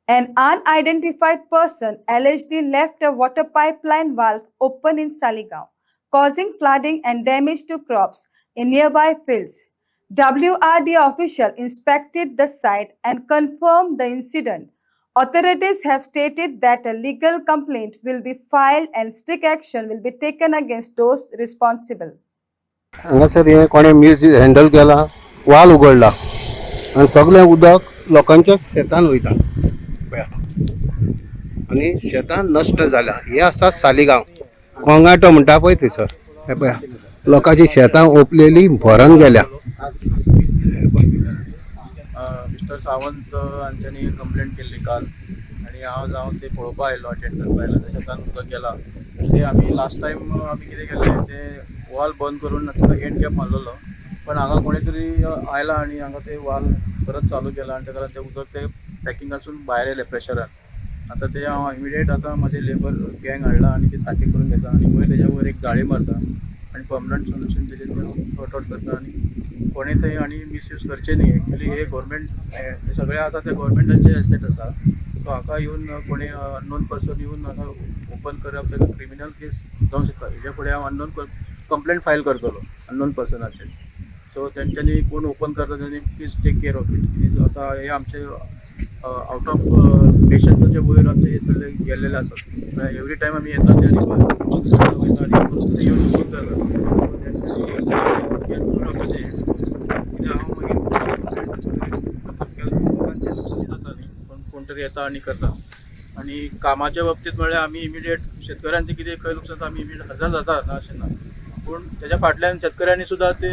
An unidentified person allegedly left a water pipeline valve open in Saligaon, causing flooding and damage to crops in nearby fields. WRD official inspected the site and confirmed the incident. Authorities have stated that a legal complaint will be filed and strict action will be taken against those responsible. हांगासर हे कोणे miss handle केला, वाल उगडला आणि सगळें उदक लोकांच्या शेतान वयता पळया आनी शेतां नश्ट जाल्या. हे आसा सालिगांव कोंगाटो म्हणटा पळय थंयसर. हे पळया लोकांची शेतां ओपलेली भरून गेल्या. मिस्टर सावंत हांच्यांनी कंप्लेंट केल्ली काल आनी हांव जावन ते पळोवपा आयलो, अटेंड करपा आयलो. त्या शेतान उदक गेला ते आमी लास्ट टायम आमी कितें केलें ते वॉल बंद करून ताका एंड कॅप मारलेलो, पण हांगा कोणी तरी आयला आनी हांगा ते वॉल परत चालू केला आनी ताका ते उदक ते पॅकिंगासून भायर येयलें प्रेशरान. आतां ते हांव इमिडिएट आतां म्हाजे लेबर गँग हाडला आनी ते सारकें करून घेता आनी वयर तेज्या वयर एक जाळी मारता आनी पर्मनंट सोल्युशन तेजें सॉर्ट आउट करता आनी कोणी थंय आनी मिसयूज करचे न्ही. एक्चुली हे गव्हर्मेंट सगळें आसा ते गव्हर्मेंटाचे एसेट आसा. सो हाका येवन कोणी अननोन पर्सन येवन हाका ओपन करप ताका क्रिमिनल केस जावंक शकता. हेजे फुडें हांव अननोन कंप्लेंट फायल करतलो अननोन पर्सनाचेर. सो तेंच्यांनी कोण ओपन करता त्यांनी please take care of it. आतां हे आमचे आउट ऑफ पेशन्साचे वयर आमचे हे सगळे गेल्लेले आसात. एवरी टायम आमी येता ते आनी वयता आनी येवन ओपन करता. केअर करून रावपाचें कित्याक हांव मागीर जाता न्ही, पण कोण तरी येता आनी करता. आनी कामाच्या बाबतींत म्हळ्यार आमी इमिडिएट शेतकऱ्यांचें कितें खंय लुकसाण जाता आमी इमिडिएट हजर जाता ना अशें ना, पूण तेज्या फाटल्यान शेतकऱ्यांनी सुद्दां ते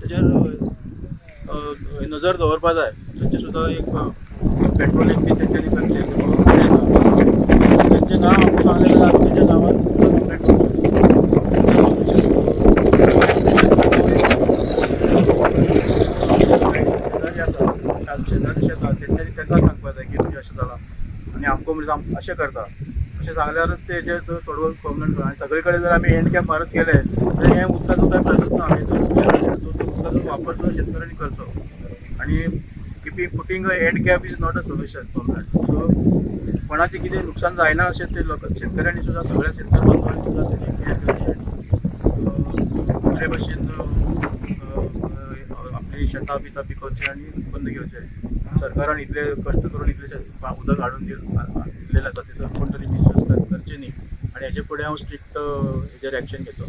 तेजेर नजर दवरपा जाय. तेंचे सुद्दां एक पेट्रोलिंग बी तेंच्यांनी करचें. तेंचें नांव आमकां सांगलें जाल्यार तेंच्या नांवार शेजारी आसा शेजारी शेतां तेंच्यांनी तांकां सांगपा जाय की तुजें अशें जालां आनी आमकां म्हणजे अशें करता अशें सांगल्यारच तेजेर थोडो पर्मनंट करता. आनी सगळे कडेन जर आमी हँड कॅप मारत गेले जाल्यार हें उदकाचो काय फायदोच ना. आमी उदकाचो वापर सुद्दां शेतकऱ्यांनी करचो आनी putting a hand cap is not a solution permanent. So कोणाचें कितें लुकसाण जायना अशें ते शेतकऱ्यांनी सुद्दां सगळ्या शेतकरी बांदवांनी सुद्दां तेजी केअर करची. बरे भशेन आपली शेतां बितां पिकोवची आनी उत्पन्न घेवचें. सरकारान इतले कश्ट करून इतले उदक हाडून दिलेलें आसा, तेचो कोण तरी मिसयूज करचे न्ही आनी हेजे फुडें हांव स्ट्रिक्ट हेजेर एक्शन घेतलो.